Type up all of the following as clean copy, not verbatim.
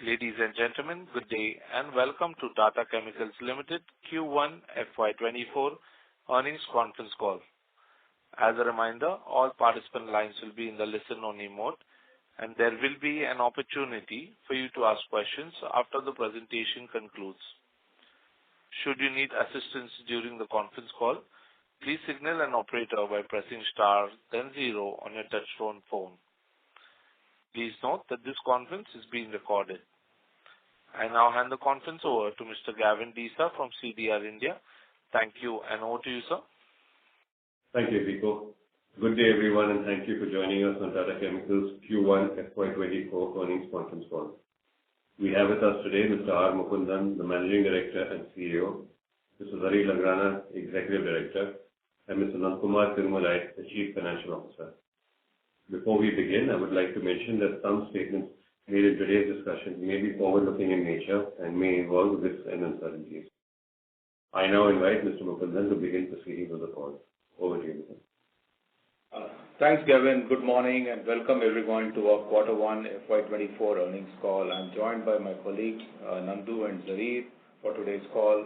Ladies and gentlemen, good day and welcome to Tata Chemicals Limited Q1 FY24 earnings conference call. As a reminder, all participant lines will be in the listen-only mode, and there will be an opportunity for you to ask questions after the presentation concludes. Should you need assistance during the conference call, please signal an operator by pressing star then 0 on your touchtone phone. Please note that this conference is being recorded. I now hand the conference over to Mr. Gavin Desa from CDR India. Thank you, and over to you, sir. Thank you, Vico. Good day, everyone, and thank you for joining us on Tata Chemicals Q1 FY24 earnings conference call. We have with us today Mr. R. Mukundan, the Managing Director and CEO, Mr. Hari Lagrana, Executive Director, and Mr. Nandakumar Tirumalai, the Chief Financial Officer. Before we begin, I would like to mention that some statements made in today's discussion may be forward-looking in nature and may involve risks and uncertainties. I now invite Mr. Mukundan to begin proceedings of the call. Over to you, Mukundan. Thanks, Gavin. Good morning and welcome everyone to our Q1 FY24 earnings call. I'm joined by my colleagues Nandu and Zarir for today's call.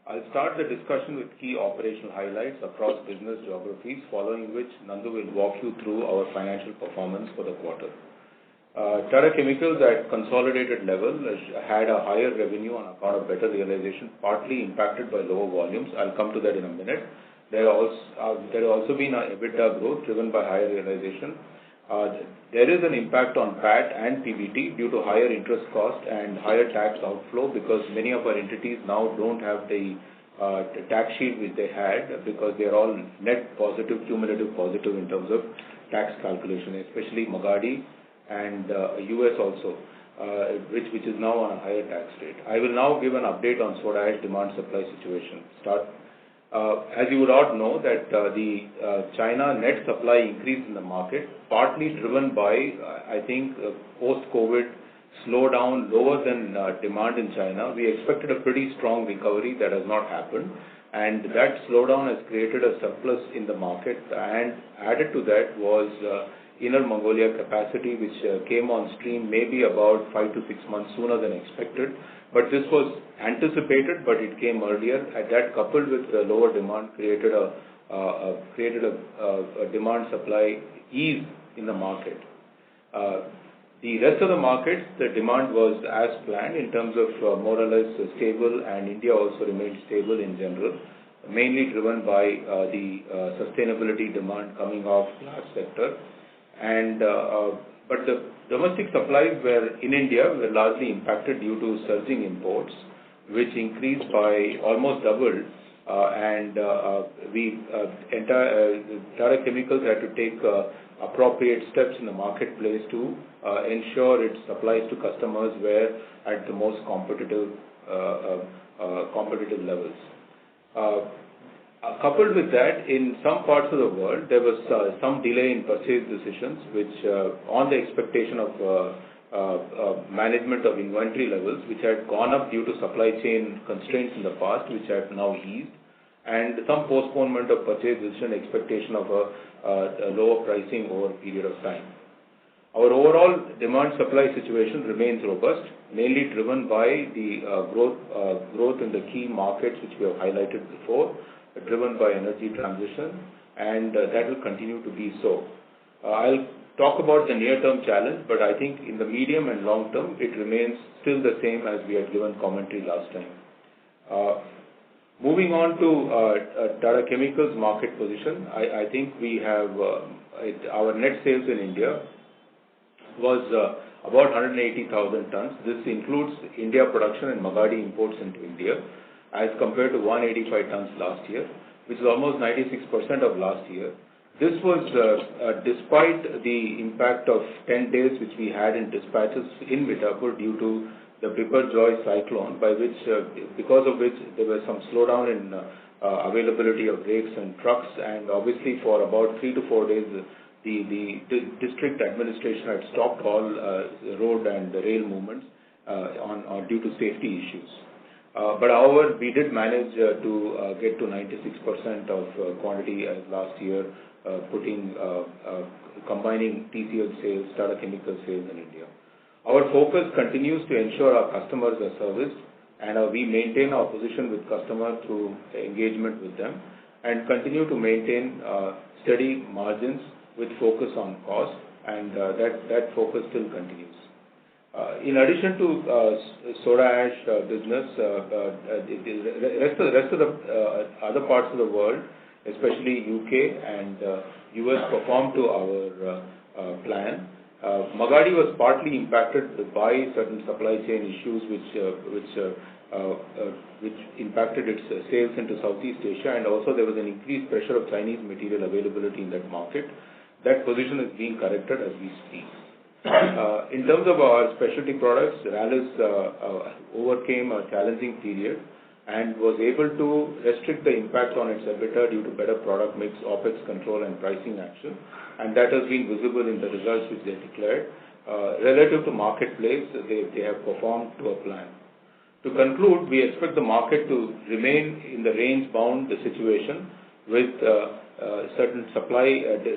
I'll start the discussion with key operational highlights across business geographies, following which Nandu will walk you through our financial performance for the quarter. Tata Chemicals at consolidated level had a higher revenue on account of better realization, partly impacted by lower volumes. I'll come to that in a minute. There has also been an EBITDA growth driven by higher realization. There is an impact on PAT and PBT due to higher interest cost and higher tax outflow because many of our entities now don't have the tax sheet which they had because they are all net positive, cumulative positive in terms of tax calculation, especially Magadi and US also, which is now on a higher tax rate. I will now give an update on soda ash demand supply situation. As you would all know that the China net supply increased in the market, partly driven by, I think, post-COVID slowdown lower than demand in China. We expected a pretty strong recovery that has not happened, and that slowdown has created a surplus in the market, and added to that was Inner Mongolia capacity which came on stream maybe about 5 to 6 months sooner than expected. But this was anticipated, but it came earlier. And that coupled with the lower demand created a demand supply ease in the market. The rest of the markets, the demand was as planned in terms of more or less stable, and India also remained stable in general, mainly driven by the sustainability demand coming off glass sector. But the domestic supplies were in India were largely impacted due to surging imports, which increased by almost doubled, and Tata Chemicals had to take appropriate steps in the marketplace to ensure its supplies to customers were at the most competitive levels. Coupled with that, in some parts of the world, there was some delay in purchase decisions, which on the expectation of management of inventory levels, which had gone up due to supply chain constraints in the past, which have now eased, and some postponement of purchase decision expectation of a lower pricing over a period of time. Our overall demand supply situation remains robust, mainly driven by the growth in the key markets which we have highlighted before, driven by energy transition, and that will continue to be so. I'll talk about the near-term challenge, but I think in the medium and long term, it remains still the same as we had given commentary last time. Moving on to Tata Chemicals market position, I think we have our net sales in India was about 180,000 tons. This includes India production and Magadi imports into India, as compared to 185 tons last year, which is almost 96% of last year. This was despite the impact of 10 days which we had in dispatches in Midapur due to the Biparjoy cyclone, because of which there was some slowdown in availability of rakes and trucks, and obviously for about 3 to 4 days the district administration had stopped all road and rail movements due to safety issues. But however, we did manage to get to 96% of quantity as last year, combining TCL sales, Tata Chemicals sales in India. Our focus continues to ensure our customers are serviced, and we maintain our position with customers through engagement with them, and continue to maintain steady margins with focus on cost, and that focus still continues. In addition to soda ash business, the rest of the other parts of the world, especially UK and US, performed to our plan. Magadi was partly impacted by certain supply chain issues which impacted its sales into Southeast Asia, and also there was an increased pressure of Chinese material availability in that market. That position is being corrected as we speak. In terms of our specialty products, Rallis overcame a challenging period and was able to restrict the impact on its EBITDA due to better product mix, OPEX control and pricing action, and that has been visible in the results which they declared. Relative to marketplace, they have performed to a plan. To conclude, we expect the market to remain in the range-bound situation with certain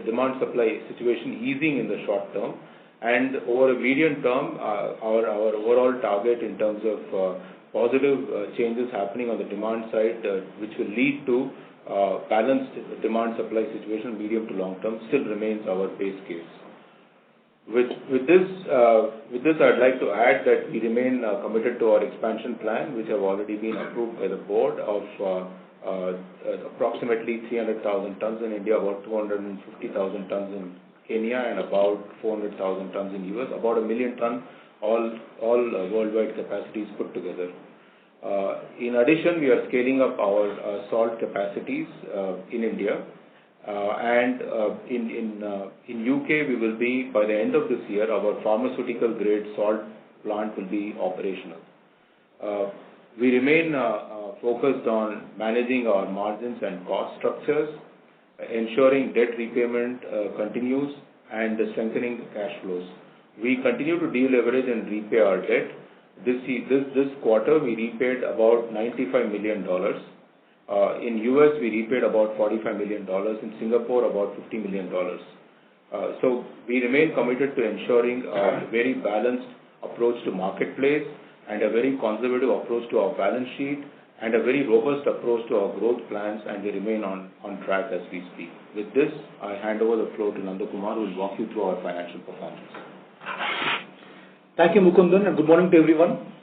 demand-supply situation easing in the short term, and over a medium term, our overall target in terms of positive changes happening on the demand side, which will lead to balanced demand-supply situation medium to long term, still remains our base case. With this, I'd like to add that we remain committed to our expansion plan, which have already been approved by the board of approximately 300,000 tons in India, about 250,000 tons in Kenya, and about 400,000 tons in US, about 1 million tons, all worldwide capacities put together. In addition, we are scaling up our salt capacities in India, and in UK we will be, by the end of this year, our pharmaceutical grade salt plant will be operational. We remain focused on managing our margins and cost structures, ensuring debt repayment continues, and strengthening the cash flows. We continue to deleverage and repay our debt. This quarter we repaid about $95 million. In US we repaid about $45 million. In Singapore about $50 million. So we remain committed to ensuring a very balanced approach to marketplace and a very conservative approach to our balance sheet and a very robust approach to our growth plans, and we remain on track as we speak. With this, I hand over the floor to Nandakumar, who will walk you through our financial performance. Thank you, Mukundan, and good morning to everyone.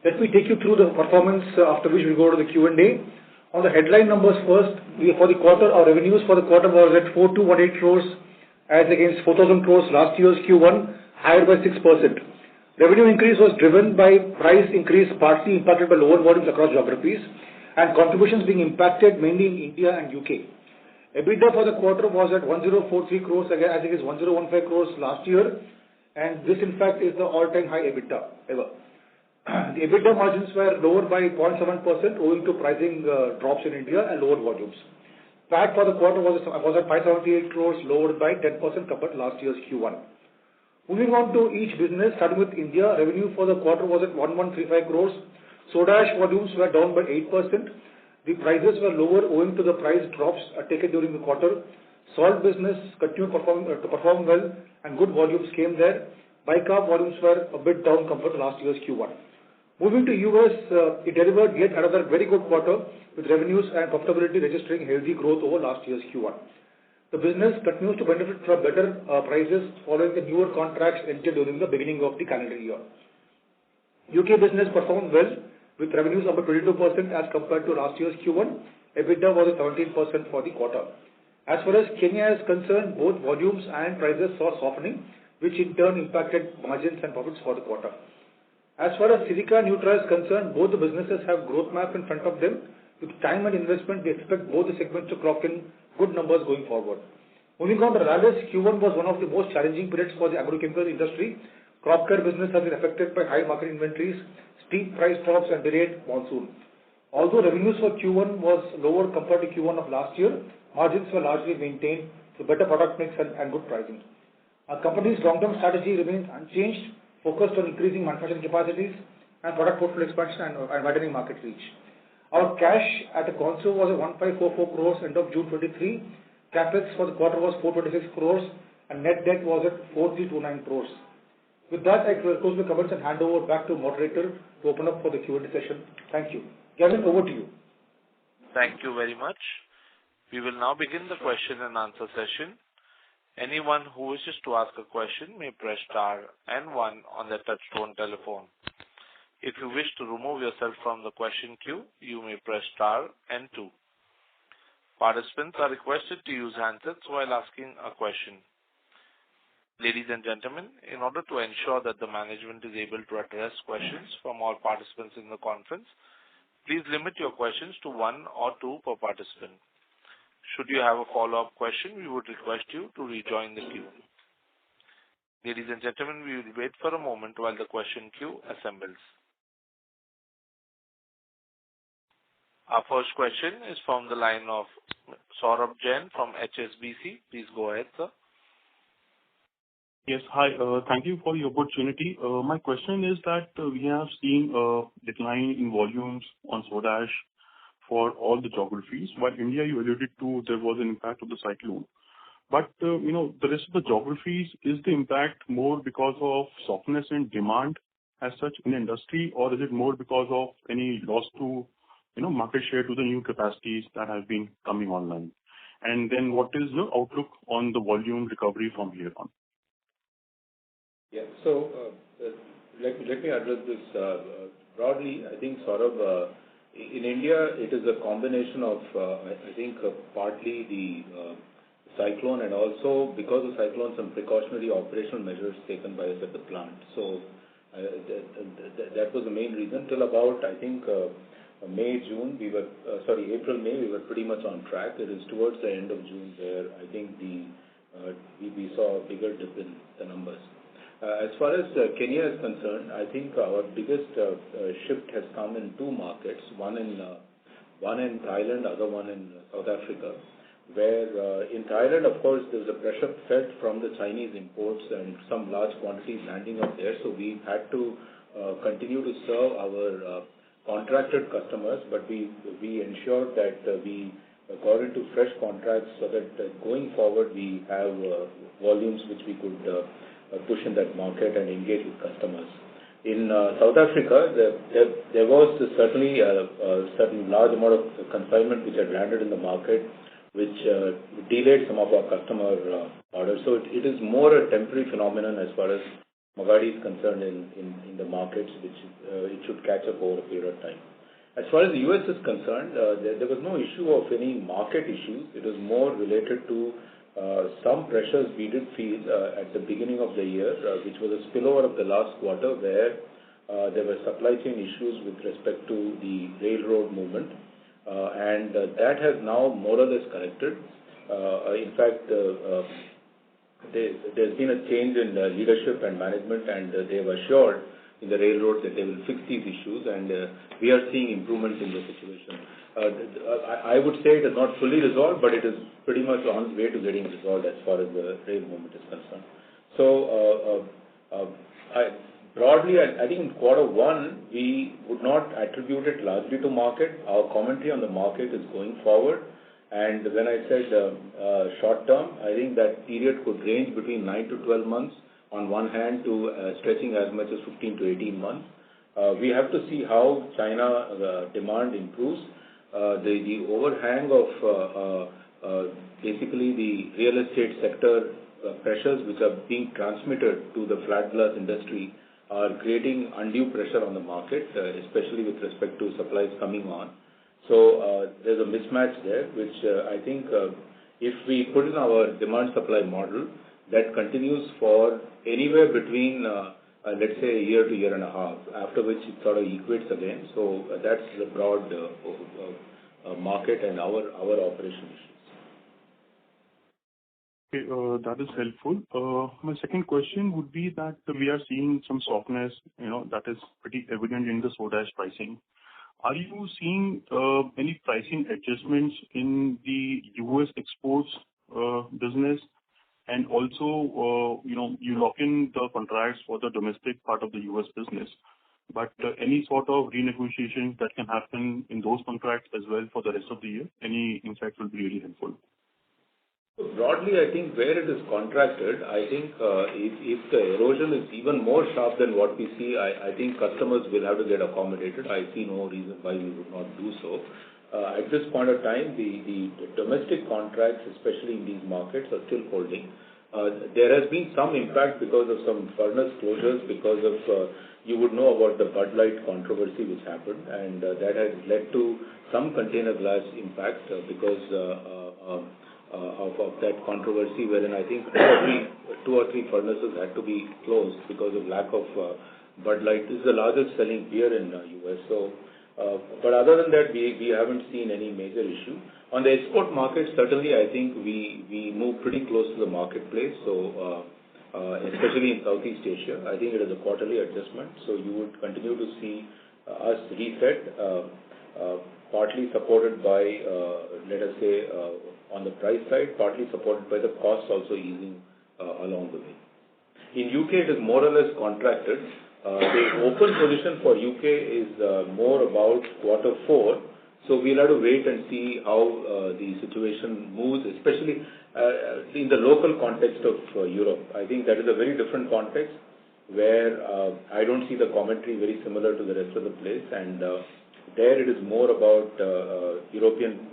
Let me take you through the performance, after which we go to the Q&A. On the headline numbers first, for the quarter, our revenues for the quarter was at 4,218 crores as against 4,000 crores last year's Q1, higher by 6%. Revenue increase was driven by price increase, partly impacted by lower volumes across geographies, and contributions being impacted mainly in India and UK. EBITDA for the quarter was at 1043 crores as against 1015 crores last year, and this in fact is the all-time high EBITDA ever. The EBITDA margins were lower by 0.7% owing to pricing drops in India and lower volumes. PAT for the quarter was at 578 crores, lowered by 10% compared to last year's Q1. Moving on to each business, starting with India, revenue for the quarter was at 1135 crores. Soda ash volumes were down by 8%. The prices were lower owing to the price drops taken during the quarter. Salt business continued to perform well, and good volumes came there. Bicarb volumes were a bit down compared to last year's Q1. Moving to US, it delivered yet another very good quarter with revenues and profitability registering healthy growth over last year's Q1. The business continues to benefit from better prices following the newer contracts entered during the beginning of the calendar year. UK business performed well with revenues up by 22% as compared to last year's Q1. EBITDA was at 17% for the quarter. As far as Kenya is concerned, both volumes and prices saw softening, which in turn impacted margins and profits for the quarter. As far as Silica Nutra is concerned, both the businesses have growth map in front of them. With time and investment, we expect both the segments to clock in good numbers going forward. Moving on to Rallis, Q1 was one of the most challenging periods for the agrochemical industry. Crop care business has been affected by high market inventories, steep price drops and delayed monsoon. Although revenues for Q1 was lower compared to Q1 of last year, margins were largely maintained through better product mix and good pricing. Our company's long-term strategy remains unchanged, focused on increasing manufacturing capacities and product portfolio expansion and widening market reach. Our cash at a console was at 1544 crores end of June 23. Capex for the quarter was 426 crores and net debt was at 4329 crores. With that, I close the comments and hand over back to moderator to open up for the Q&A session. Thank you. Gavin, over to you. Thank you very much. We will now begin the question and answer session. Anyone who wishes to ask a question may press star and one on their touchtone telephone. If you wish to remove yourself from the question queue, you may press star and two. Participants are requested to use handsets while asking a question. Ladies and gentlemen, in order to ensure that the management is able to address questions from all participants in the conference, please limit your questions to one or two per participant. Should you have a follow-up question, we would request you to rejoin the queue. Ladies and gentlemen, we will wait for a moment while the question queue assembles. Our first question is from the line of Saurabh Jain from HSBC. Please go ahead, sir. Yes. Hi. Thank you for the opportunity. My question is that we have seen a decline in volumes on soda ash for all the geographies. While India, you alluded to, there was an impact of the cyclone. But, the rest of the geographies, is the impact more because of softness in demand as such in industry, or is it more because of any loss to, market share to the new capacities that have been coming online? And then what is the outlook on the volume recovery from here on? Yeah. So let me address this broadly. I think sort of in India, it is a combination of, I think, partly the cyclone and also because of cyclone, some precautionary operational measures taken by us at the plant. So that was the main reason. Till about, I think, April, May, we were pretty much on track. It is towards the end of June where I think we saw a bigger dip in the numbers. As far as Kenya is concerned, I think our biggest shift has come in two markets, one in Thailand, other one in South Africa, where in Thailand, of course, there's a pressure felt from the Chinese imports and some large quantities landing up there. So we had to continue to serve our contracted customers, but we ensured that we got into fresh contracts so that going forward we have volumes which we could push in that market and engage with customers. In South Africa, there was certainly a certain large amount of consignment which had landed in the market, which delayed some of our customer orders. So it is more a temporary phenomenon as far as Magadi is concerned in the markets, which it should catch up over a period of time. As far as the US is concerned, there was no issue of any market issues. It was more related to some pressures we did feel at the beginning of the year, which was a spillover of the last quarter where there were supply chain issues with respect to the railroad movement. And that has now more or less corrected. In fact, there's been a change in leadership and management, and they have assured in the railroad that they will fix these issues, and we are seeing improvements in the situation. I would say it is not fully resolved, but it is pretty much on its way to getting resolved as far as the rail movement is concerned. So, broadly, I think in quarter one, we would not attribute it largely to market. Our commentary on the market is going forward. And when I said short term, I think that period could range between 9 to 12 months on one hand to stretching as much as 15 to 18 months. We have to see how China demand improves. The overhang of basically the real estate sector pressures which are being transmitted to the flat glass industry are creating undue pressure on the market, especially with respect to supplies coming on. So there's a mismatch there, which I think if we put in our demand-supply model, that continues for anywhere between, let's say, a year to year and a half, after which it sort of equates again. So that's the broad market and our operation issues. Okay, that is helpful. My second question would be that we are seeing some softness, that is pretty evident in the soda ash pricing. Are you seeing any pricing adjustments in the US exports business? And also, you lock in the contracts for the domestic part of the US business, but any sort of renegotiations that can happen in those contracts as well for the rest of the year? Any insights will be really helpful. So broadly, I think where it is contracted, I think if the erosion is even more sharp than what we see, I think customers will have to get accommodated. I see no reason why we would not do so. At this point of time, the domestic contracts, especially in these markets, are still holding. There has been some impact because of some furnace closures, because of you would know about the Bud Light controversy which happened, and that has led to some container glass impact because of that controversy, wherein I think two or three furnaces had to be closed because of lack of Bud Light. This is the largest selling beer in US. So, but other than that, we haven't seen any major issue. On the export market, certainly I think we move pretty close to the marketplace. So, especially in Southeast Asia, I think it is a quarterly adjustment. So you would continue to see us reset, partly supported by, let us say, on the price side, partly supported by the costs also easing along the way. In UK, it is more or less contracted. The open position for UK is more about Q4. So we'll have to wait and see how the situation moves, especially in the local context of Europe. I think that is a very different context where I don't see the commentary very similar to the rest of the place. And there it is more about European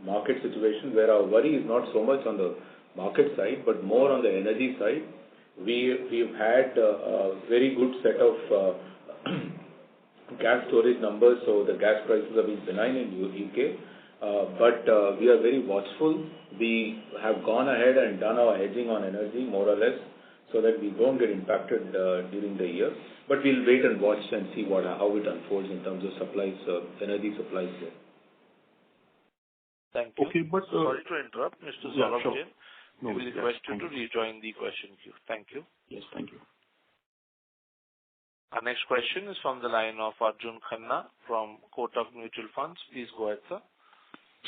market situation, where our worry is not so much on the market side, but more on the energy side. We've had a very good set of gas storage numbers, so the gas prices have been benign in UK, but we are very watchful. We have gone ahead and done our hedging on energy, more or less, so that we don't get impacted during the year. But we'll wait and watch and see how it unfolds in terms of supplies, energy supplies there. Thank you. Okay, but sorry to interrupt, Mr. Saurabh Jain. No, we request you to rejoin the question queue. Thank you. Yes, thank you. Our next question is from the line of Arjun Khanna from Kotak Mutual Funds. Please go ahead, sir.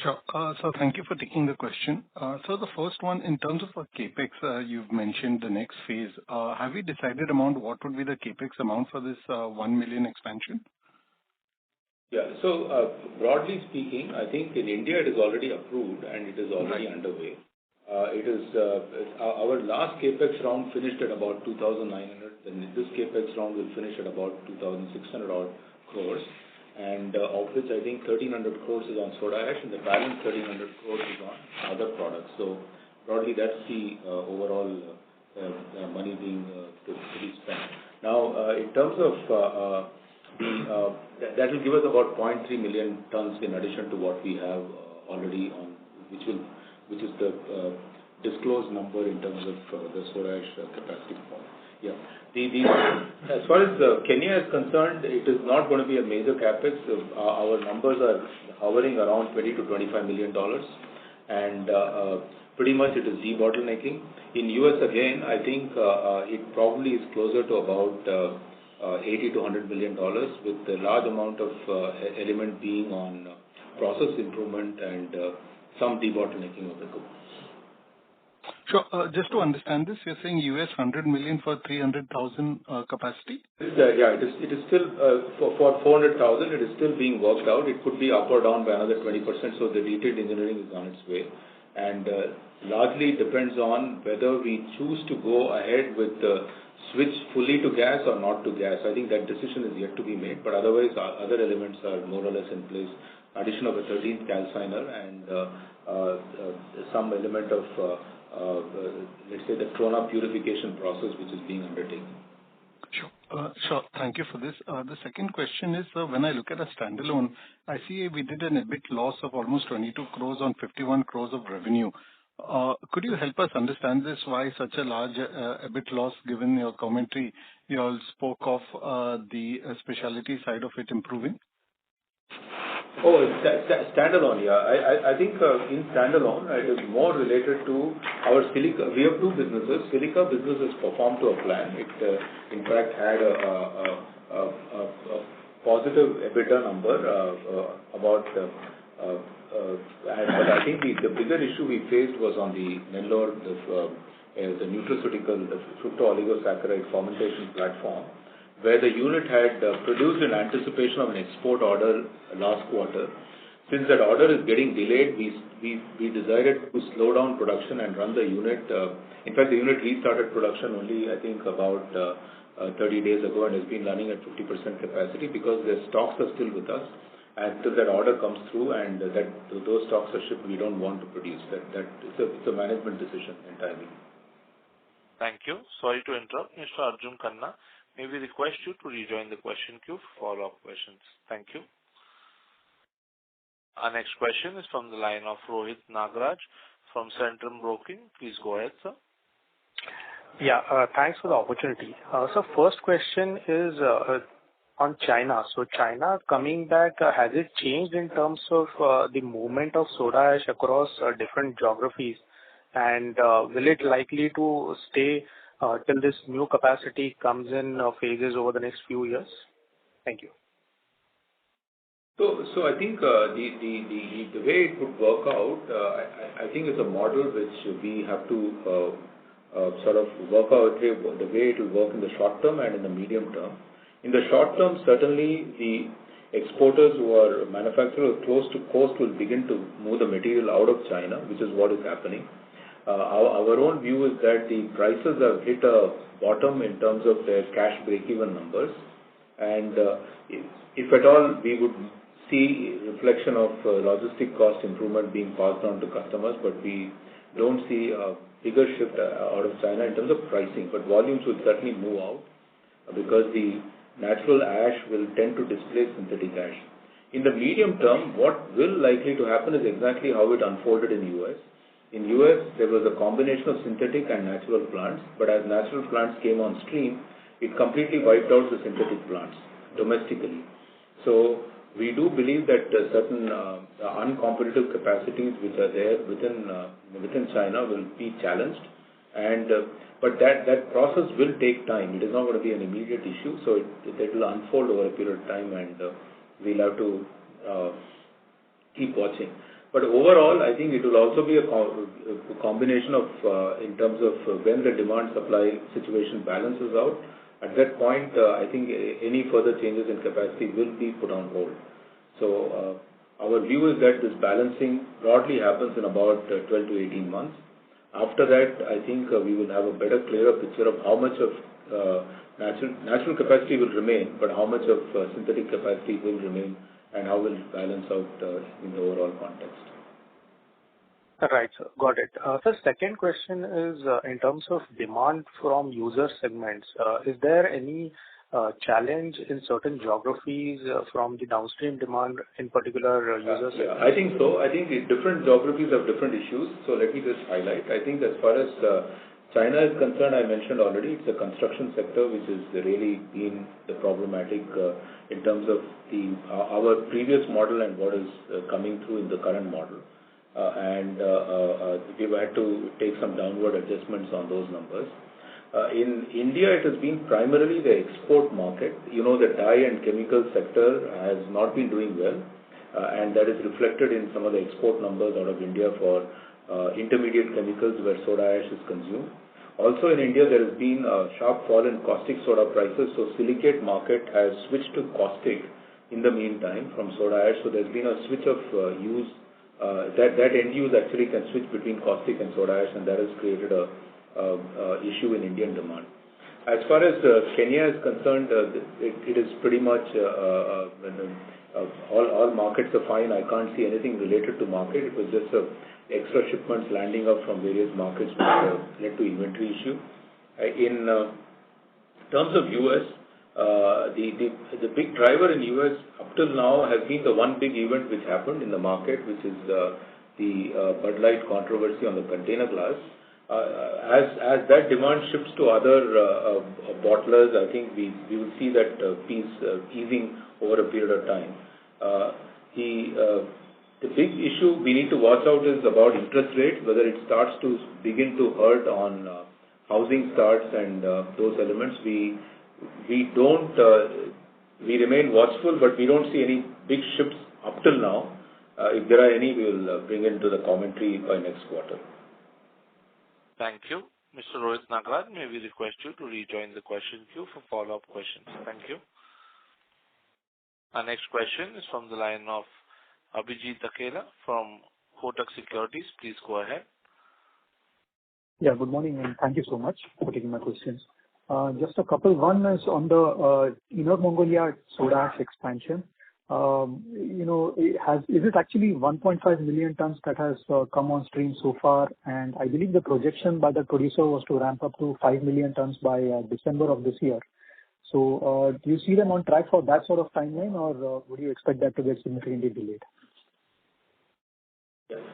Sure. So thank you for taking the question. So the first one, in terms of CapEx, you've mentioned the next phase. Have we decided what would be the CapEx amount for this 1 million expansion? Yeah. So broadly speaking, I think in India it is already approved and it is already underway. Our last CapEx round finished at about 2,900, and this CapEx round will finish at about 2,600 odd crores, and of which I think 1,300 crores is on soda ash, and the balance 1,300 crores is on other products. So broadly, that's the overall money being to be spent. Now, in terms of that will give us about 0.3 million tons in addition to what we have already on, which is the disclosed number in terms of the soda ash capacity point. Yeah. As far as Kenya is concerned, it is not going to be a major capex. Our numbers are hovering around $20 to $25 million, and pretty much it is debottlenecking. In US again, I think it probably is closer to about $80 to $100 million, with a large amount of element being on process improvement and some debottlenecking of the equipment. Sure. Just to understand this, you're saying US 100 million for 300,000 capacity? Yeah, it is still for 400,000. It is still being worked out. It could be up or down by another 20%. So the detailed engineering is on its way, and largely depends on whether we choose to go ahead with the switch fully to gas or not to gas. I think that decision is yet to be made, but otherwise other elements are more or less in place. Addition of a 13th calciner and some element of let's say the Trona purification process which is being undertaken. Sure. Sure. Thank you for this. The second question is, when I look at a standalone, I see we did an EBIT loss of almost 22 crores on 51 crores of revenue. Could you help us understand this? Why such a large EBIT loss, given your commentary? You all spoke of the specialty side of it improving. Oh, standalone, yeah. I think in standalone, it is more related to our silica. We have two businesses. Silica business has performed to a plan. It, in fact, had a positive EBITDA number about. But I think the bigger issue we faced was on the Nellore, the nutraceutical, the fructooligosaccharides fermentation platform, where the unit had produced in anticipation of an export order last quarter. Since that order is getting delayed, we decided to slow down production and run the unit. In fact, the unit restarted production only, I think, about 30 days ago and has been running at 50% capacity because the stocks are still with us. Until that order comes through and those stocks are shipped, we don't want to produce. It's a management decision entirely. Thank you. Sorry to interrupt. Mr. Arjun Khanna, may we request you to rejoin the question queue for follow-up questions. Thank you. Our next question is from the line of Rohit Nagraj from Centrum Broking. Please go ahead, sir. Yeah, thanks for the opportunity. So first question is on China. So China coming back, has it changed in terms of the movement of soda ash across different geographies? And will it likely to stay till this new capacity comes in phases over the next few years? Thank you. So I think the way it would work out, I think it's a model which we have to sort of work out the way it will work in the short term and in the medium term. In the short term, certainly the exporters who are manufacturers close to coast will begin to move the material out of China, which is what is happening. Our own view is that the prices have hit a bottom in terms of their cash break-even numbers. And if at all we would see reflection of logistic cost improvement being passed on to customers, but we don't see a bigger shift out of China in terms of pricing. But volumes will certainly move out because the natural ash will tend to displace synthetic ash. In the medium term, what will likely to happen is exactly how it unfolded in the US. In US, there was a combination of synthetic and natural plants, but as natural plants came on stream, it completely wiped out the synthetic plants domestically. So we do believe that certain uncompetitive capacities which are there within China will be challenged, but that process will take time. It is not going to be an immediate issue, so it will unfold over a period of time, and we'll have to keep watching. But overall, I think it will also be a combination of, in terms of when the demand-supply situation balances out. At that point, I think any further changes in capacity will be put on hold. So our view is that this balancing broadly happens in about 12 to 18 months. After that, I think we will have a better, clearer picture of how much of natural capacity will remain, but how much of synthetic capacity will remain, and how will it balance out in the overall context. Right, sir. Got it. So second question is in terms of demand from user segments, is there any challenge in certain geographies from the downstream demand, in particular user segments? Yeah, I think so. I think different geographies have different issues. So let me just highlight. I think as far as China is concerned, I mentioned already, it's the construction sector which has really been the problematic in terms of our previous model and what is coming through in the current model. We've had to take some downward adjustments on those numbers. In India, it has been primarily the export market. You know, the dye and chemical sector has not been doing well, and that is reflected in some of the export numbers out of India for intermediate chemicals where soda ash is consumed. Also in India, there has been a sharp fall in caustic soda prices, so silicate market has switched to caustic in the meantime from soda ash. So there's been a switch of use. That end use actually can switch between caustic and soda ash, and that has created a issue in Indian demand. As far as Kenya is concerned, it is pretty much all markets are fine. I can't see anything related to market. It was just extra shipments landing up from various markets which led to inventory issue. In terms of US, the big driver in US up till now has been the one big event which happened in the market, which is the Bud Light controversy on the container glass. As that demand shifts to other bottlers, I think we will see that piece easing over a period of time. The big issue we need to watch out is about interest rates, whether it starts to begin to hurt on housing starts and those elements. We remain watchful, but we don't see any big shifts up till now. If there are any, we will bring into the commentary by next quarter. Thank you. Mr. Rohit Nagraj, may we request you to rejoin the question queue for follow-up questions. Thank you. Our next question is from the line of Abhijit Akela from Kotak Securities. Please go ahead. Yeah, good morning, and thank you so much for taking my questions. Just a couple. One is on the Inner Mongolia soda ash expansion. Is it actually 1.5 million tons that has come on stream so far? And I believe the projection by the producer was to ramp up to 5 million tons by December of this year. So, do you see them on track for that sort of timeline, or would you expect that to get significantly delayed?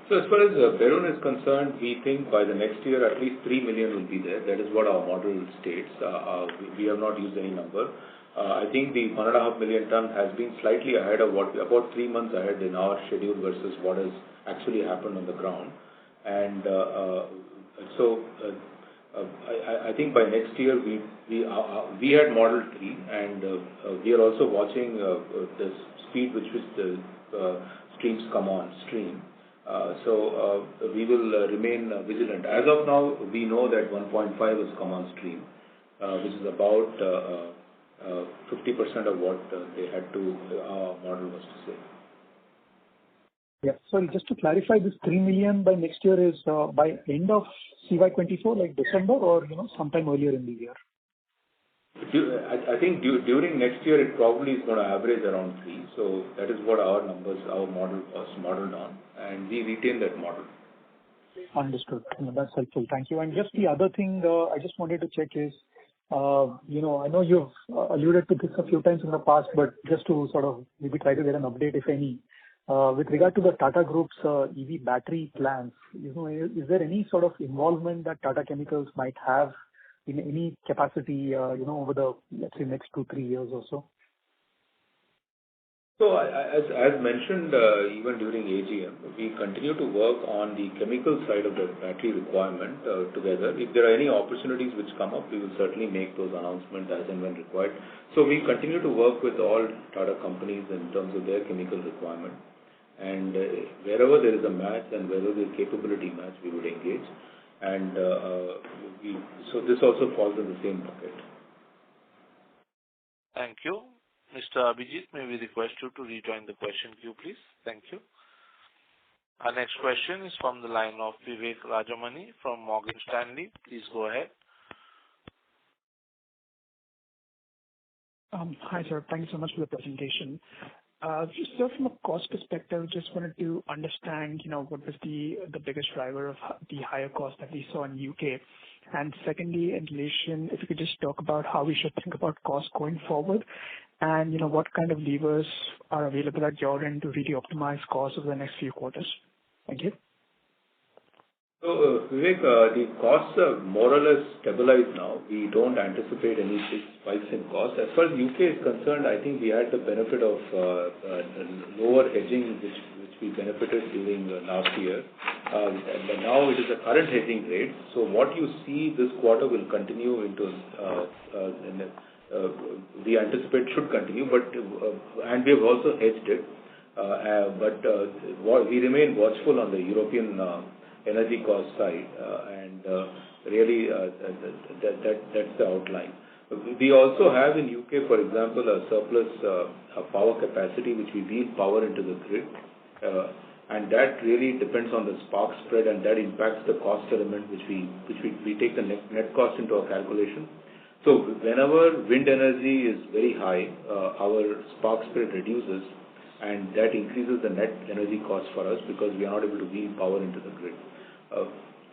So as far as Berun is concerned, we think by the next year at least 3 million will be there. That is what our model states. We have not used any number. I think the 1.5 million ton has been slightly ahead of about 3 months ahead in our schedule versus what has actually happened on the ground. And I think by next year we had modeled 3, and we are also watching the speed with which the streams come on stream. So we will remain vigilant. As of now, we know that 1.5 has come on stream, which is about 50% of what they had to, our model was to say. Yeah. Sorry, just to clarify, this 3 million by next year is by end of CY24, like December, or sometime earlier in the year? I think during next year it probably is going to average around 3. So that is what our model was modeled on, and we retain that model. Understood. That's helpful. Thank you. And just the other thing I just wanted to check is, I know you've alluded to this a few times in the past, but just to sort of maybe try to get an update, if any, with regard to the Tata Group's EV battery plans, is there any sort of involvement that Tata Chemicals might have in any capacity, over the, let's say, next 2-3 years or so? So as mentioned, even during AGM, we continue to work on the chemical side of the battery requirement together. If there are any opportunities which come up, we will certainly make those announcements as and when required. So we continue to work with all Tata companies in terms of their chemical requirement. And wherever there is a match and wherever there is capability match, we would engage. And so this also falls in the same bucket. Thank you. Mr. Abhijit, may we request you to rejoin the question queue, please? Thank you. Our next question is from the line of Vivek Rajamani from Morgan Stanley. Please go ahead. Hi, sir. Thank you so much for the presentation. Just from a cost perspective, just wanted to understand, what was the biggest driver of the higher cost that we saw in UK. And secondly, in relation, if you could just talk about how we should think about cost going forward, and what kind of levers are available at your end to really optimize costs over the next few quarters. Thank you. So, Vivek, the costs are more or less stabilized now. We don't anticipate any big spikes in costs. As far as UK is concerned, I think we had the benefit of lower hedging, which we benefited during last year. And now it is a current hedging rate. So what you see this quarter will continue into, we anticipate should continue, but and we have also hedged it. But we remain watchful on the European energy cost side, and really that's the outline. We also have in UK, for example, a surplus power capacity which we feed power into the grid, and that really depends on the spark spread, and that impacts the cost element which we take the net cost into our calculation. So whenever wind energy is very high, our spark spread reduces, and that increases the net energy cost for us because we are not able to feed power into the grid.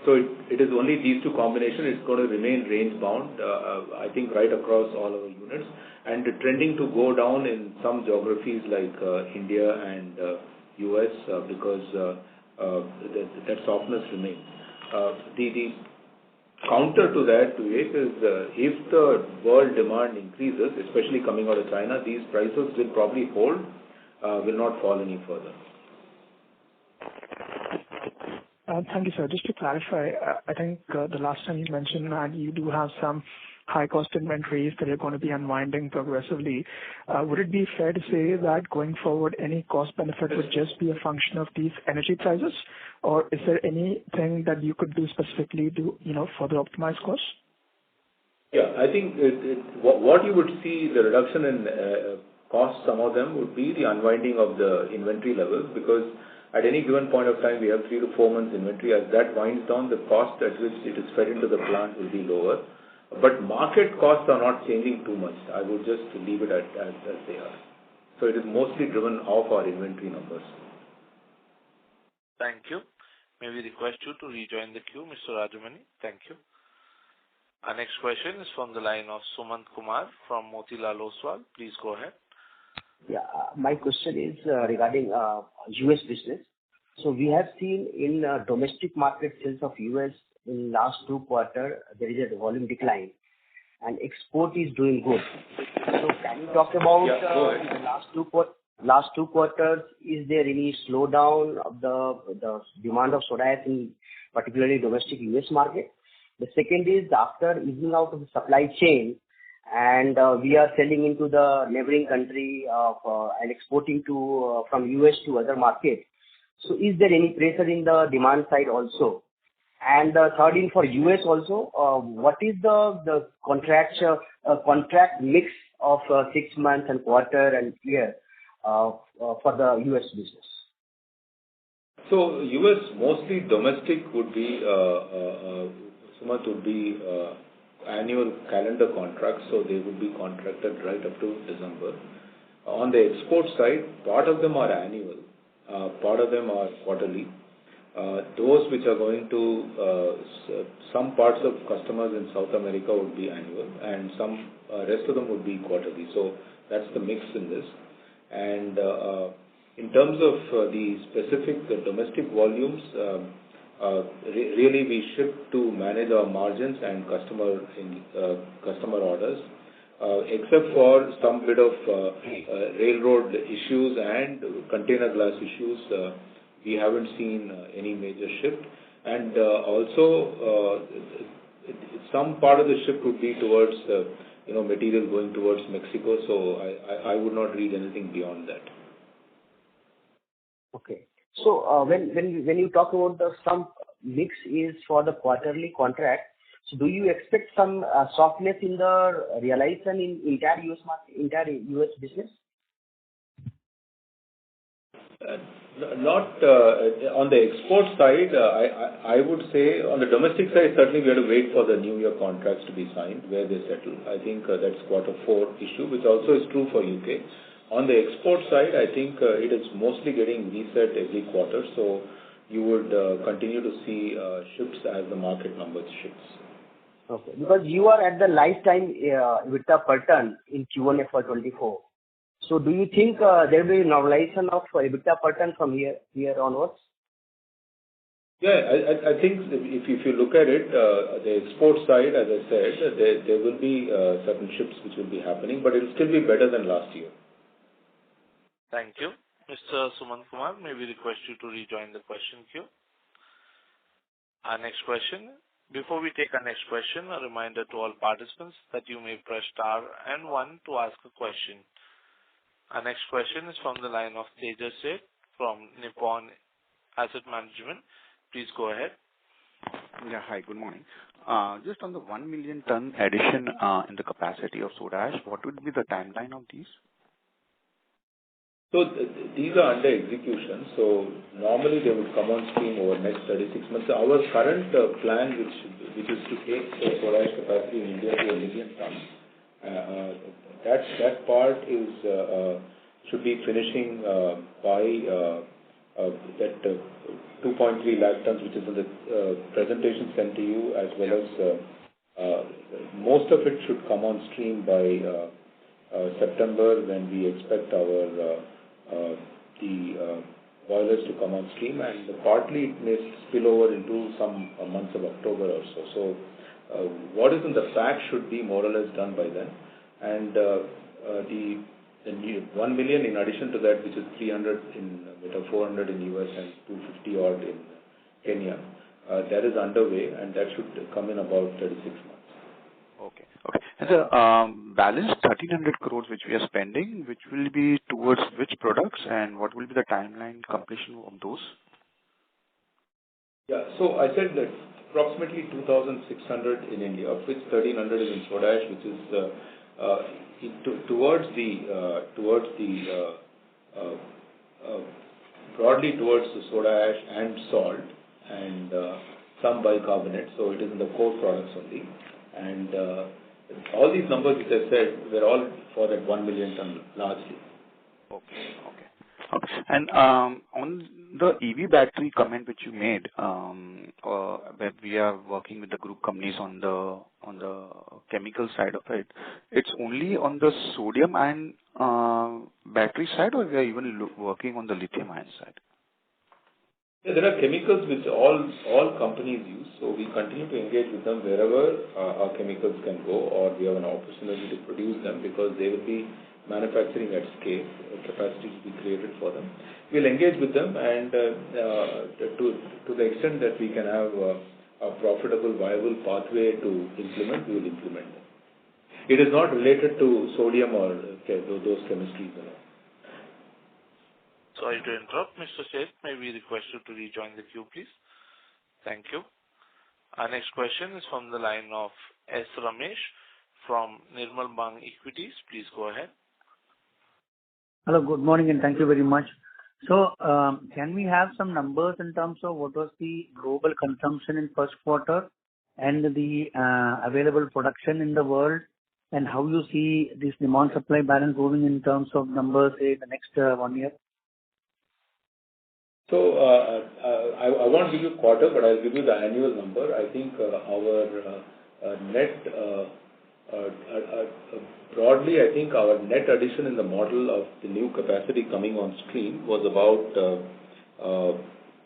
So it is only these two combinations. It's going to remain range bound, I think, right across all our units, and trending to go down in some geographies like India and US because that softness remains. The counter to that, Vivek, is if the world demand increases, especially coming out of China, these prices will probably hold, will not fall any further. Thank you, sir. Just to clarify, I think the last time you mentioned that you do have some high-cost inventories that are going to be unwinding progressively. Would it be fair to say that going forward, any cost benefit would just be a function of these energy prices, or is there anything that you could do specifically to, further optimize costs? Yeah, I think what you would see the reduction in costs, some of them would be the unwinding of the inventory levels, because at any given point of time, we have 3 to 4 months inventory. As that winds down, the cost at which it is fed into the plant will be lower. But market costs are not changing too much. I would just leave it as they are. So it is mostly driven off our inventory numbers. Thank you. May we request you to rejoin the queue, Mr. Rajamani? Thank you. Our next question is from the line of Sumant Kumar from Motilal Oswal. Please go ahead. Yeah, my question is regarding U.S. business. So we have seen in domestic market sales of U.S. in last 2 quarters, there is a volume decline, and export is doing good. So can you talk about the last two quarters? Is there any slowdown of the demand of soda ash in particularly domestic U.S. market? The second is after easing out of the supply chain, and we are selling into the neighboring country and exporting to from US to other markets. So is there any pressure in the demand side also? And third in for US also, what is the contract mix of 6 months and quarter and year for the US business? So US mostly domestic would be Sumant would be annual calendar contracts, so they would be contracted right up to December. On the export side, part of them are annual, part of them are quarterly. Those which are going to some parts of customers in South America would be annual, and some rest of them would be quarterly. So that's the mix in this. And in terms of the specific domestic volumes, really we ship to manage our margins and customer orders, except for some bit of railroad issues and container glass issues. We haven't seen any major shift, and also some part of the shift would be towards material going towards Mexico. So I would not read anything beyond that. Okay. So when you talk about some mix is for the quarterly contract, so do you expect some softness in the realization in entire US market, entire US business? Not on the export side. I would say on the domestic side, certainly we have to wait for the New Year contracts to be signed, where they settle. I think that's Q4 issue, which also is true for UK. On the export side, I think it is mostly getting reset every quarter, so you would continue to see shifts as the market numbers shifts. Okay, because you are at the lifetime EBITDA per ton in Q1 FY24. So do you think there will be normalization of EBITDA per ton from here onwards? Yeah, I think if you look at it, the export side, as I said, there will be certain shifts which will be happening, but it will still be better than last year. Thank you. Mr. Sumant Kumar, may we request you to rejoin the question queue? Our next question. Before we take our next question, a reminder to all participants that you may press star and 1 to ask a question. Our next question is from the line of Tejas Seth from Nippon Asset Management. Please go ahead. Yeah, hi, good morning. Just on the 1 million ton addition in the capacity of soda ash, what would be the timeline of these? So these are under execution. So normally they would come on stream over the next 36 months. Our current plan, which is to take soda ash capacity in India to 1 million tons, that part should be finishing by that 2.3 lakh tons, which is in the presentation sent to you, as well as most of it should come on stream by September, when we expect the boilers to come on stream, and partly it may spill over into some months of October or so. So what is in the pack should be more or less done by then, and the new 1 million in addition to that, which is 300 in 400 in US and 250 odd in Kenya, that is underway, and that should come in about 36 months. Okay. And the balance 1,300 crores which we are spending, which will be towards which products, and what will be the timeline completion of those? Yeah, so I said that approximately 2,600 in India, of which 1,300 is in soda ash, which is broadly towards the soda ash and salt and some bicarbonate. So it is in the core products only. And all these numbers, which I said, were all for that 1 million ton largely. Okay. And on the EV battery comment which you made, where we are working with the group companies on the chemical side of it, it's only on the sodium ion battery side, or we are even working on the lithium ion side? Yeah, there are chemicals which all companies use, so we continue to engage with them wherever our chemicals can go, or we have an opportunity to produce them because they will be manufacturing at scale, capacity to be created for them. We'll engage with them, and to the extent that we can have a profitable, viable pathway to implement, we will implement them. It is not related to sodium or those chemistries at all. Sorry to interrupt, Mr. Seth. May we request you to rejoin the queue, please? Thank you. Our next question is from the line of S. Ramesh from Nirmal Bang Equities. Please go ahead. Hello, good morning, and thank you very much. So, can we have some numbers in terms of what was the global consumption in first quarter and the available production in the world, and how you see this demand-supply balance moving in terms of numbers, say, the next 1 year? So, I won't give you quarter, but I'll give you the annual number. I think our net, broadly, I think our net addition in the model of the new capacity coming on stream was about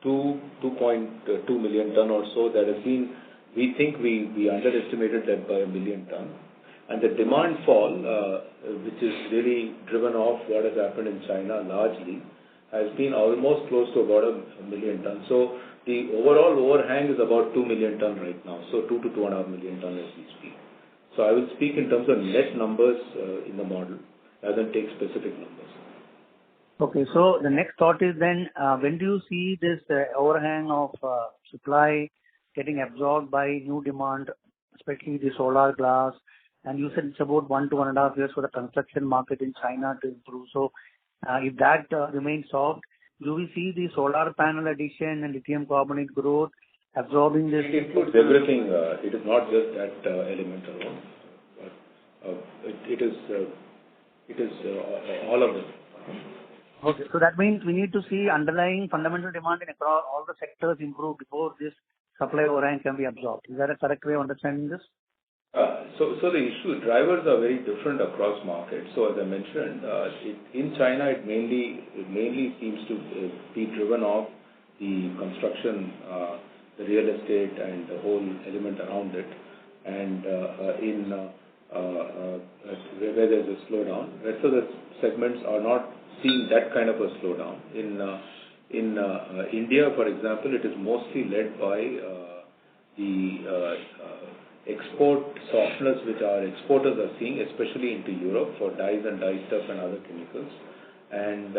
2.2 million ton or so. That has been, we think we underestimated that by 1 million ton. And the demand fall, which is really driven off what has happened in China largely, has been almost close to about 1 million ton. So the overall overhang is about 2 million ton right now. So 2 to 2.5 million ton as we speak. So I will speak in terms of net numbers in the model rather than take specific numbers. Okay, so the next thought is then, when do you see this overhang of supply getting absorbed by new demand, especially the solar glass? And you said it's about 1 to 1.5 years for the construction market in China to improve. So if that remains soft, do we see the solar panel addition and lithium carbonate growth absorbing this? It includes everything. It is not just that element alone. It is all of them. Okay, so that means we need to see underlying fundamental demand in across all the sectors improve before this supply overhang can be absorbed. Is that a correct way of understanding this? So the issue, drivers are very different across markets. So as I mentioned, in China, it mainly seems to be driven off the construction, the real estate, and the whole element around it. And where there's a slowdown, rest of the segments are not seeing that kind of a slowdown. In India, for example, it is mostly led by the export softness which our exporters are seeing, especially into Europe for dyes and dye stuff and other chemicals, and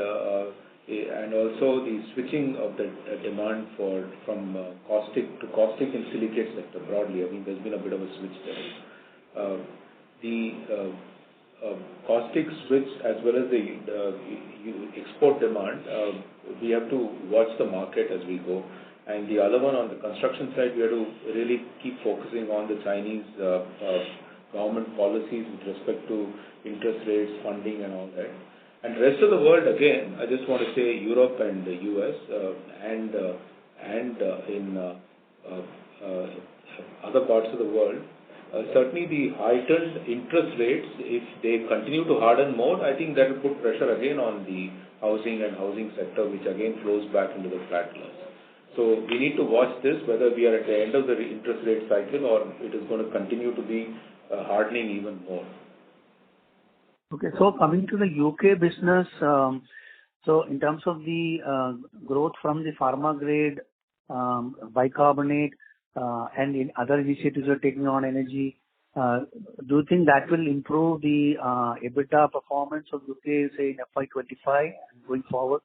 also the switching of the demand from caustic and silicate sector broadly. I mean, there's been a bit of a switch there. The caustic switch as well as the export demand, we have to watch the market as we go. And the other one on the construction side, we have to really keep focusing on the Chinese government policies with respect to interest rates, funding, and all that. And rest of the world, again, I just want to say Europe and the US and in other parts of the world, certainly the heightened interest rates, if they continue to harden more, I think that will put pressure again on the housing and housing sector, which again flows back into the flat glass. So we need to watch this, whether we are at the end of the interest rate cycle or it is going to continue to be hardening even more. Okay, so coming to the UK business, so in terms of the growth from the pharma grade bicarbonate and in other initiatives you're taking on energy, do you think that will improve the EBITDA performance of UK, say, in FY25 and going forward?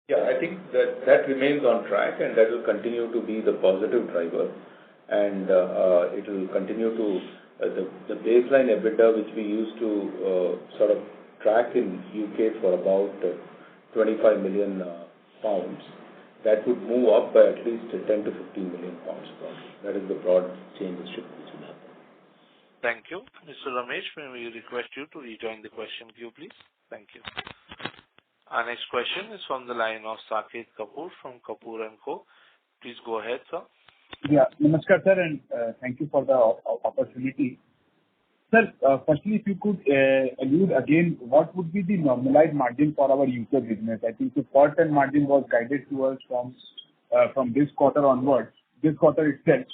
Yeah, I think that remains on track, and that will continue to be the positive driver. And it will continue to the baseline EBITDA, which we used to sort of track in UK for about 25 million pounds, that would move up by at least 10 to 15 million pounds probably. That is the broad change which will happen. Thank you. Mr. Ramesh, may we request you to rejoin the question queue, please? Thank you. Our next question is from the line of Saket Kapoor from Kapoor & Co. Please go ahead, sir. Yeah, namaskar, sir, and thank you for the opportunity. Sir, firstly, if you could allude again, what would be the normalized margin for our UK business? I think the per ton margin was guided to us from this quarter onwards, this quarter itself.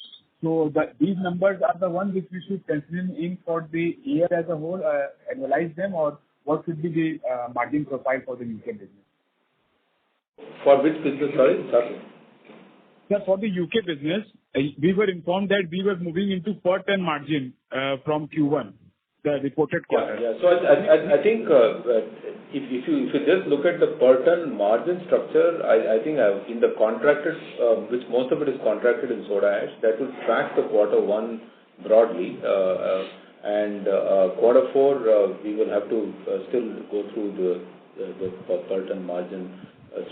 So these numbers are the ones which we should consider in for the year as a whole, analyze them, or what should be the margin profile for the UK business? For which business, sorry? Sir, for the UK business, we were informed that we were moving into per ton margin from Q1, the reported quarter. Yeah. So I think if you just look at the per ton margin structure, I think in the contracted, which most of it is contracted in soda ash, that will track the quarter one broadly. And quarter four, we will have to still go through the per ton margin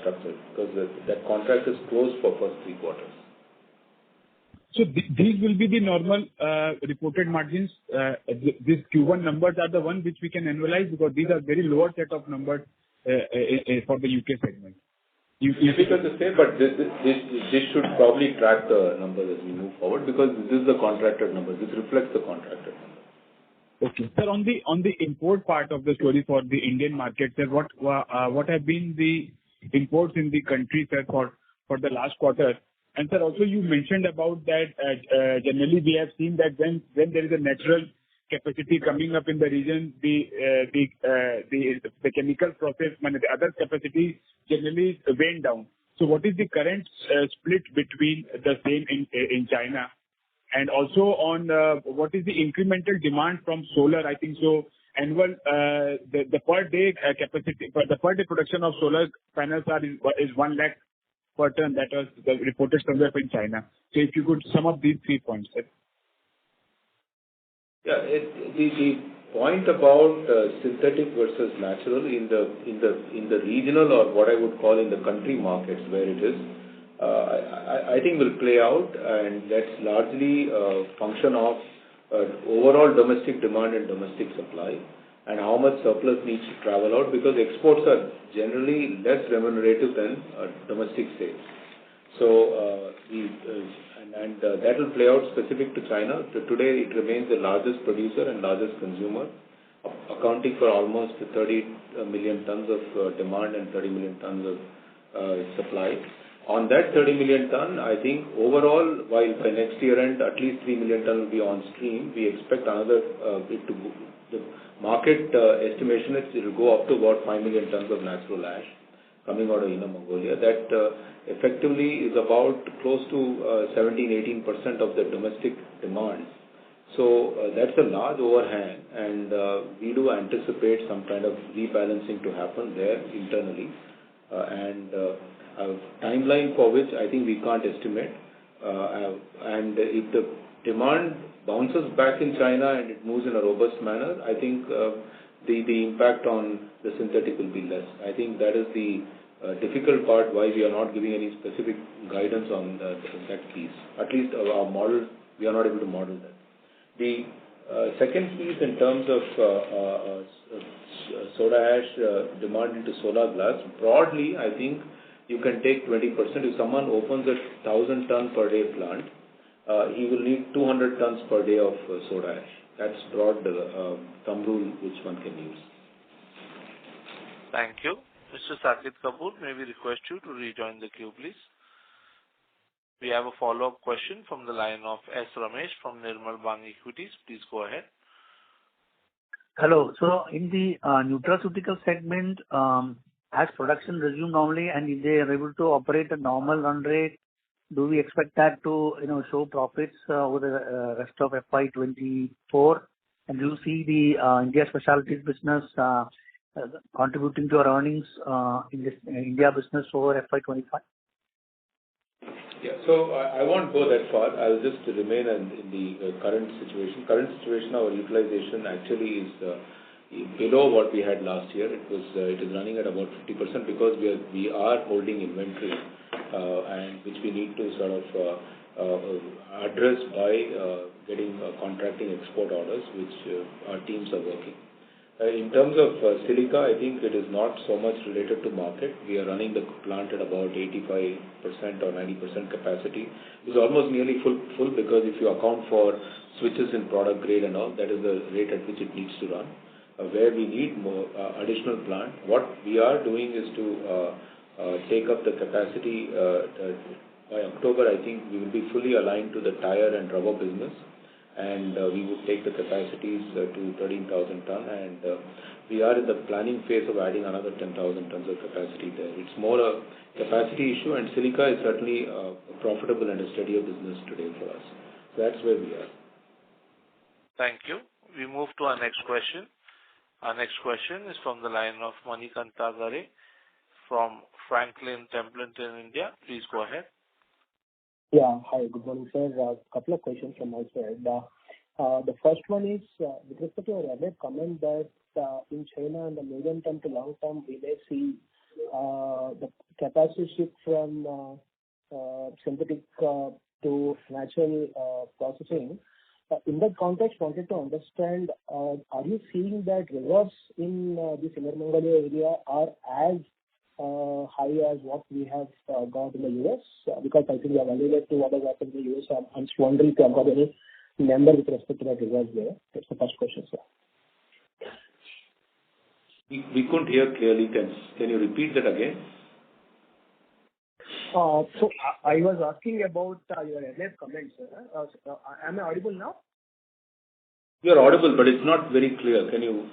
structure, because that contract is closed for first 3 quarters. So these will be the normal reported margins. These Q1 numbers are the ones which we can annualize, because these are very lower set of numbers for the UK segment. Difficult to say, but this should probably track the numbers as we move forward, because this is the contracted number. This reflects the contracted number. Okay. Sir, on the import part of the story for the Indian market, sir, what have been the imports in the country, sir, for the last quarter? And sir, also you mentioned about that generally we have seen that when there is a natural capacity coming up in the region, the chemical process, the other capacity generally went down. So what is the current split between the same in China? And also on what is the incremental demand from solar? I think so annual the per day capacity, but the per day production of solar panels is 1 lakh per ton. That was reported somewhere in China. So if you could sum up these 3 points, sir. Yeah, the point about synthetic versus natural in the regional, or what I would call in the country markets where it is, I think will play out, and that's largely a function of overall domestic demand and domestic supply, and how much surplus needs to travel out, because exports are generally less remunerative than domestic sales. So that will play out specific to China. Today it remains the largest producer and largest consumer, accounting for almost 30 million tons of demand and 30 million tons of supply. On that 30 million ton, I think overall, while by next year end at least 3 million ton will be on stream, we expect another the market estimation is it will go up to about 5 million tons of natural ash coming out of Inner Mongolia. That effectively is about close to 17-18% of the domestic demand. So that's a large overhang, and we do anticipate some kind of rebalancing to happen there internally, and a timeline for which I think we can't estimate. And if the demand bounces back in China and it moves in a robust manner, I think the impact on the synthetic will be less. I think that is the difficult part why we are not giving any specific guidance on that piece. At least our model, we are not able to model that. The second piece in terms of soda ash demand into solar glass, broadly I think you can take 20%. If someone opens a 1,000 ton per day plant, he will need 200 tons per day of soda ash. That's broad thumb rule which one can use. Thank you. Mr. Saket Kapoor, may we request you to rejoin the queue, please? We have a follow-up question from the line of S. Ramesh from Nirmal Bang Equities. Please go ahead. Hello. So in the nutraceutical segment, has production resumed normally, and if they are able to operate a normal run rate, do we expect that to show profits over the rest of FY24? And do you see the India specialties business contributing to our earnings in this India business over FY25? Yeah. So I won't go that far. I'll just remain in the current situation. Current situation, our utilization actually is below what we had last year. It is running at about 50% because we are holding inventory, and which we need to sort of address by getting contracting export orders, which our teams are working. In terms of silica, I think it is not so much related to market. We are running the plant at about 85% or 90% capacity. It's almost nearly full because if you account for switches in product grade and all, that is the rate at which it needs to run. Where we need more additional plant, what we are doing is to take up the capacity. By October, I think we will be fully aligned to the tire and rubber business, and we would take the capacities to 13,000 ton, and we are in the planning phase of adding another 10,000 tons of capacity there. It's more a capacity issue, and silica is certainly a profitable and a steadier business today for us. So that's where we are. Thank you. We move to our next question. Our next question is from the line of Manikanta Gare from Franklin Templeton, India. Please go ahead. Yeah. Hi, good morning, sir. A couple of questions from my side. The first one is with respect to your earlier comment that in China in the medium term to long term, we may see the capacity shift from synthetic to natural processing. In that context, wanted to understand, are you seeing that reserves in this Inner Mongolia area are as high as what we have got in the US? Because I think we have alluded to what has happened in the US. I'm just wondering if you have got any number with respect to that reserves there. That's the first question, sir. We couldn't hear clearly. Can you repeat that again? So I was asking about your earlier comments, sir. Am I audible now? You're audible, but it's not very clear. Can you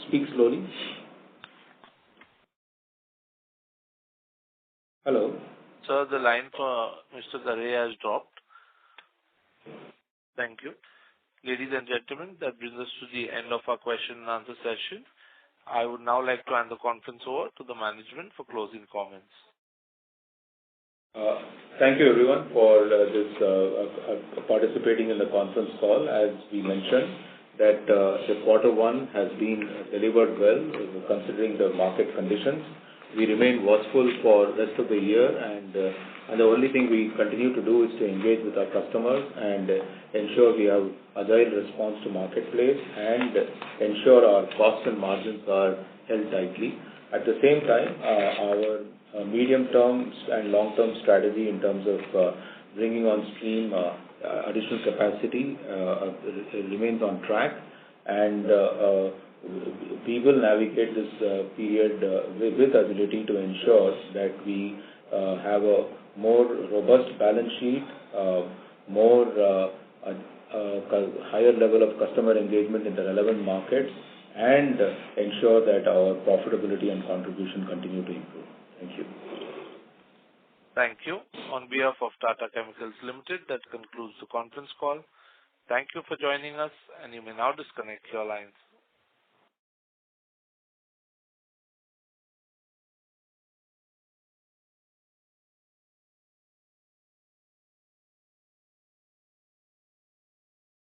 speak slowly? Hello? Sir, the line for Mr. Gare has dropped. Thank you. Ladies and gentlemen, that brings us to the end of our question and answer session. I would now like to hand the conference over to the management for closing comments. Thank you everyone for participating in the conference call. As we mentioned, that the quarter one has been delivered well considering the market conditions. We remain watchful for the rest of the year, and the only thing we continue to do is to engage with our customers and ensure we have agile response to marketplace and ensure our costs and margins are held tightly. At the same time, our medium-term and long-term strategy in terms of bringing on stream additional capacity remains on track, and we will navigate this period with agility to ensure that we have a more robust balance sheet, higher level of customer engagement in the relevant markets, and ensure that our profitability and contribution continue to improve. Thank you. Thank you. On behalf of Tata Chemicals Limited, that concludes the conference call. Thank you for joining us, and you may now disconnect your lines.